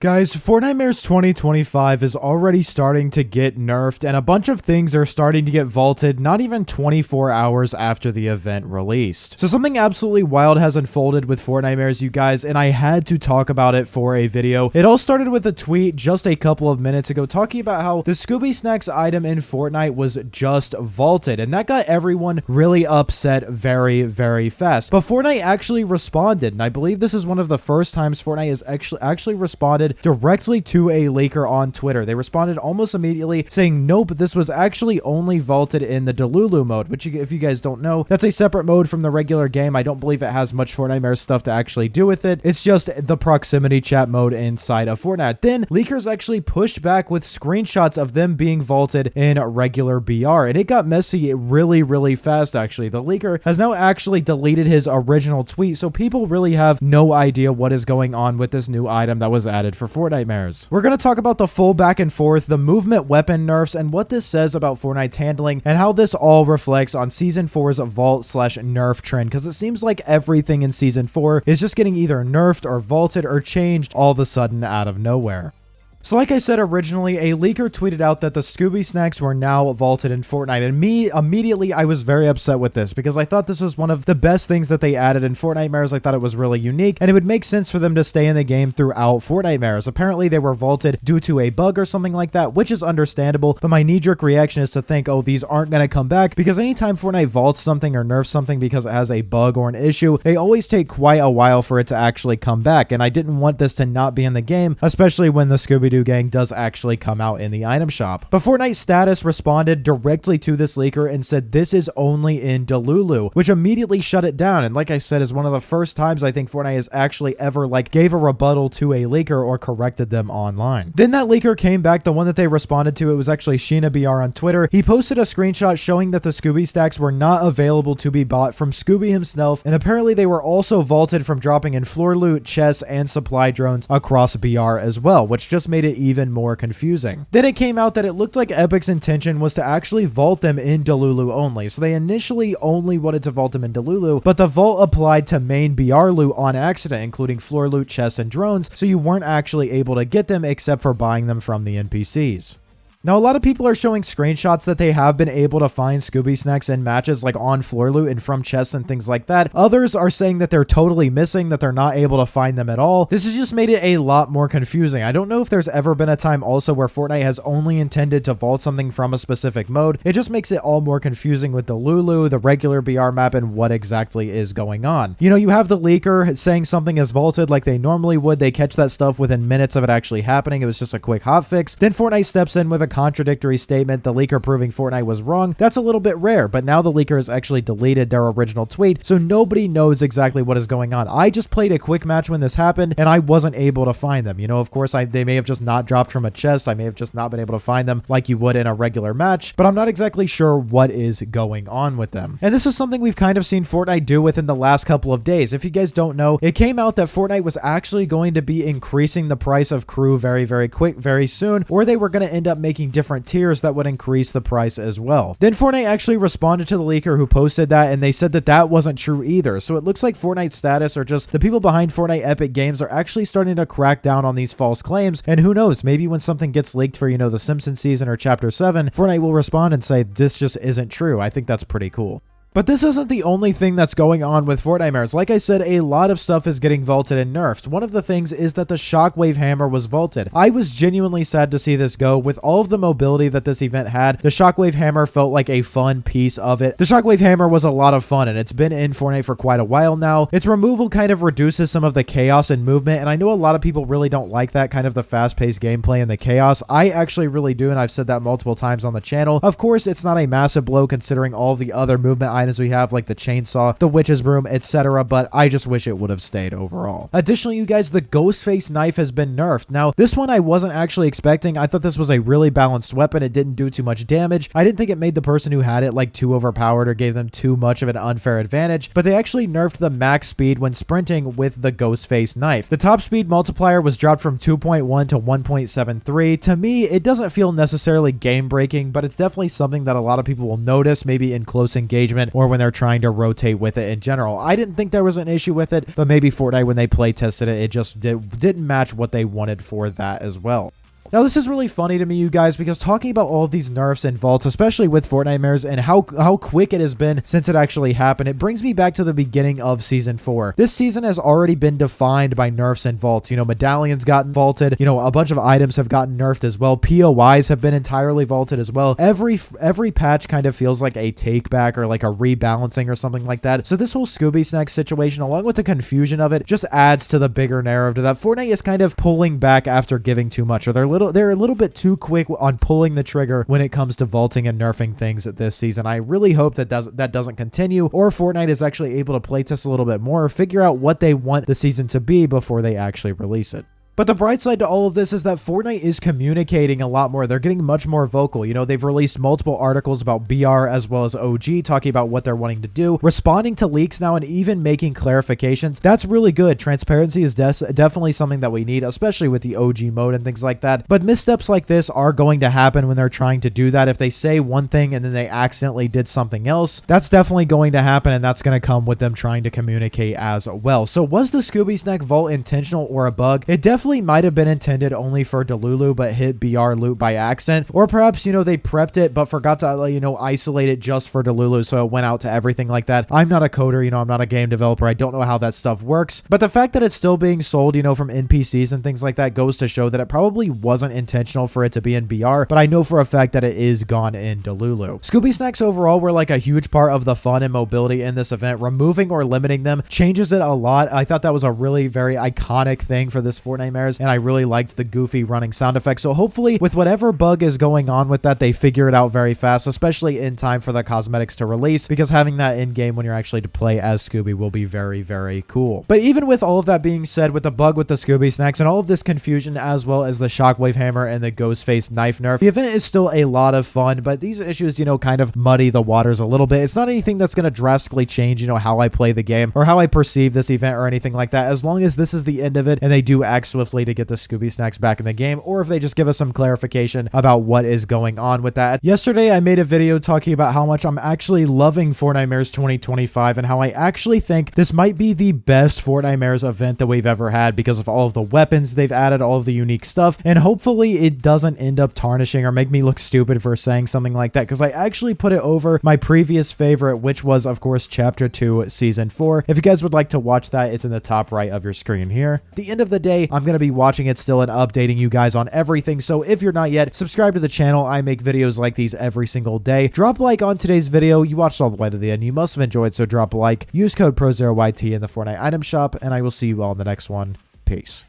Guys, Fortnitemares 2025 is already starting to get nerfed, and a bunch of things are starting to get vaulted not even 24 hours after the event released. So something absolutely wild has unfolded with Fortnitemares, you guys, and I had to talk about it for a video. It all started with a tweet just a couple of minutes ago talking about how the Scooby Snacks item in Fortnite was just vaulted, and that got everyone really upset very, very fast. But Fortnite actually responded, and I believe this is one of the first times Fortnite has actually responded directly to a leaker on Twitter. They responded almost immediately saying, nope, this was actually only vaulted in the Delulu mode, which if you guys don't know, that's a separate mode from the regular game. I don't believe it has much Fortnitemares stuff to actually do with it. It's just the proximity chat mode inside of Fortnite. Then leakers actually pushed back with screenshots of them being vaulted in regular BR, and it got messy really, really fast actually. The leaker has now actually deleted his original tweet, so people really have no idea what is going on with this new item that was added for Fortnitemares. We're going to talk about the full back and forth, the movement weapon nerfs, and what this says about Fortnite's handling, and how this all reflects on Season 4's vault/nerf trend, because it seems like everything in Season 4 is just getting either nerfed or vaulted or changed all of a sudden out of nowhere. So like I said originally, a leaker tweeted out that the Scooby Snacks were now vaulted in Fortnite, and immediately I was very upset with this because I thought this was one of the best things that they added in Fortnitemares. I thought it was really unique, and it would make sense for them to stay in the game throughout Fortnitemares. Apparently they were vaulted due to a bug or something like that, which is understandable, but my knee-jerk reaction is to think, oh, these aren't going to come back, because anytime Fortnite vaults something or nerfs something because it has a bug or an issue, they always take quite a while for it to actually come back, and I didn't want this to not be in the game, especially when the Scooby-Doo gang does actually come out in the item shop. But Fortnite status responded directly to this leaker and said this is only in Delulu, which immediately shut it down. And like I said, is one of the first times I think Fortnite has actually ever gave a rebuttal to a leaker or corrected them online. Then that leaker came back, the one that they responded to, it was actually Sheena BR on Twitter. He posted a screenshot showing that the Scooby Stacks were not available to be bought from Scooby himself, and apparently they were also vaulted from dropping in floor loot, chests, and supply drones across BR as well, which just made it even more confusing. Then it came out that it looked like Epic's intention was to actually vault them in Delulu only. So they initially only wanted to vault them in Delulu, but the vault applied to main BR loot on accident, including floor loot, chests, and drones, so you weren't actually able to get them except for buying them from the NPCs. Now, a lot of people are showing screenshots that they have been able to find Scooby Snacks in matches like on floor loot and from chests and things like that. Others are saying that they're totally missing, that they're not able to find them at all. This has just made it a lot more confusing. I don't know if there's ever been a time also where Fortnite has only intended to vault something from a specific mode. It just makes it all more confusing with the Lulu, the regular BR map, and what exactly is going on. You know, you have the leaker saying something is vaulted like they normally would. They catch that stuff within minutes of it actually happening. It was just a quick hotfix. Then Fortnite steps in with a contradictory statement, the leaker proving Fortnite was wrong. That's a little bit rare, but now the leaker has actually deleted their original tweet, so nobody knows exactly what is going on. I just played a quick match when this happened, and I wasn't able to find them. You know, of course, they may have just not dropped from a chest. I may have just not been able to find them like you would in a regular match, but I'm not exactly sure what is going on with them. And this is something we've kind of seen Fortnite do within the last couple of days. If you guys don't know, it came out that Fortnite was actually going to be increasing the price of crew very, very quick, very soon, or they were going to end up making different tiers that would increase the price as well. Then Fortnite actually responded to the leaker who posted that, and they said that that wasn't true either. So it looks like Fortnite status, or just the people behind Fortnite Epic Games, are actually starting to crack down on these false claims. And who knows, maybe when something gets leaked for, you know, the Simpsons season or Chapter 7, Fortnite will respond and say this just isn't true. I think that's pretty cool. But this isn't the only thing that's going on with Fortnitemares. Like I said, a lot of stuff is getting vaulted and nerfed. One of the things is that the Shockwave Hammer was vaulted. I was genuinely sad to see this go. With all of the mobility that this event had, the Shockwave Hammer felt like a fun piece of it. The Shockwave Hammer was a lot of fun, and it's been in Fortnite for quite a while now. Its removal kind of reduces some of the chaos and movement, and I know a lot of people really don't like that, kind of the fast-paced gameplay and the chaos. I actually really do, and I've said that multiple times on the channel. Of course, it's not a massive blow considering all the other movement items we have, like the chainsaw, the witch's broom, etc., but I just wish it would have stayed overall. Additionally, you guys, the Ghostface knife has been nerfed. Now, this one I wasn't actually expecting. I thought this was a really balanced weapon. It didn't do too much damage. I didn't think it made the person who had it like too overpowered or gave them too much of an unfair advantage, but they actually nerfed the max speed when sprinting with the Ghostface knife. The top speed multiplier was dropped from 2.1 to 1.73. To me, it doesn't feel necessarily game breaking, but it's definitely something that a lot of people will notice, maybe in close engagement accident or when they're trying to rotate with it in general. I didn't think there was an issue with it, but maybe Fortnite, when they play tested it, it just didn't match what they wanted for that as well. Now, this is really funny to me, you guys, because talking about all of these nerfs and vaults, especially with Fortnitemares and how quick it has been since it actually happened, it brings me back to the beginning of Season 4. This season has already been defined by nerfs and vaults. You know, medallions gotten vaulted. You know, a bunch of items have gotten nerfed as well. POIs have been entirely vaulted as well. Every patch kind of feels like a take back or like a rebalancing or something like that. So this whole Scooby Snacks situation, along with the confusion of it, just adds to the bigger narrative that Fortnite is kind of pulling back after giving too much, or they're a little bit too quick on pulling the trigger when it comes to vaulting and nerfing things this season. I really hope that doesn't continue, or Fortnite is actually able to playtest a little bit more, or figure out what they want the season to be before they actually release it. But the bright side to all of this is that Fortnite is communicating a lot more. They're getting much more vocal. You know, they've released multiple articles about BR as well as OG, talking about what they're wanting to do, responding to leaks now, and even making clarifications. That's really good. Transparency is definitely something that we need, especially with the OG mode and things like that. But missteps like this are going to happen when they're trying to do that. If they say one thing and then they accidentally did something else, that's definitely going to happen, and that's going to come with them trying to communicate as well. So was the Scooby Snack vault intentional or a bug? It definitely might have been intended only for Delulu but hit BR loot by accident, or perhaps, you know, they prepped it but forgot to, you know, isolate it just for Delulu, so it went out to everything like that. I'm not a coder, you know, I'm not a game developer, I don't know how that stuff works, but the fact that it's still being sold, you know, from NPCs and things like that goes to show that it probably wasn't intentional for it to be in BR, but I know for a fact that it is gone in Delulu. Scooby Snacks overall were like a huge part of the fun and mobility in this event. Removing or limiting them changes it a lot. I thought that was a really very iconic thing for this Fortnite, and I really liked the goofy running sound effects. So hopefully with whatever bug is going on with that, they figure it out very fast, especially in time for the cosmetics to release, because having that in game when you're actually to play as Scooby will be very, very cool. But even with all of that being said, with the bug with the Scooby Snacks and all of this confusion, as well as the Shockwave Hammer and the Ghostface knife nerf, the event is still a lot of fun, but these issues, you know, kind of muddy the waters a little bit. It's not anything that's going to drastically change, you know, how I play the game or how I perceive this event or anything like that, as long as this is the end of it and they do act swiftly to get the Scooby Snacks back in the game, or if they just give us some clarification about what is going on with that. Yesterday, I made a video talking about how much I'm actually loving Fortnitemares 2025 and how I actually think this might be the best Fortnitemares event that we've ever had because of all of the weapons they've added, all of the unique stuff, and hopefully it doesn't end up tarnishing or make me look stupid for saying something like that, because I actually put it over my previous favorite, which was, of course, Chapter 2, Season 4. If you guys would like to watch that, it's in the top right of your screen here. At the end of the day, I'm going to be watching it still and updating you guys on everything. So if you're not yet, subscribe to the channel. I make videos like these every single day. Drop a like on today's video. You watched all the way to the end. You must have enjoyed, so drop a like. Use code PROZEROYT in the Fortnite item shop, and I will see you all in the next one. Peace.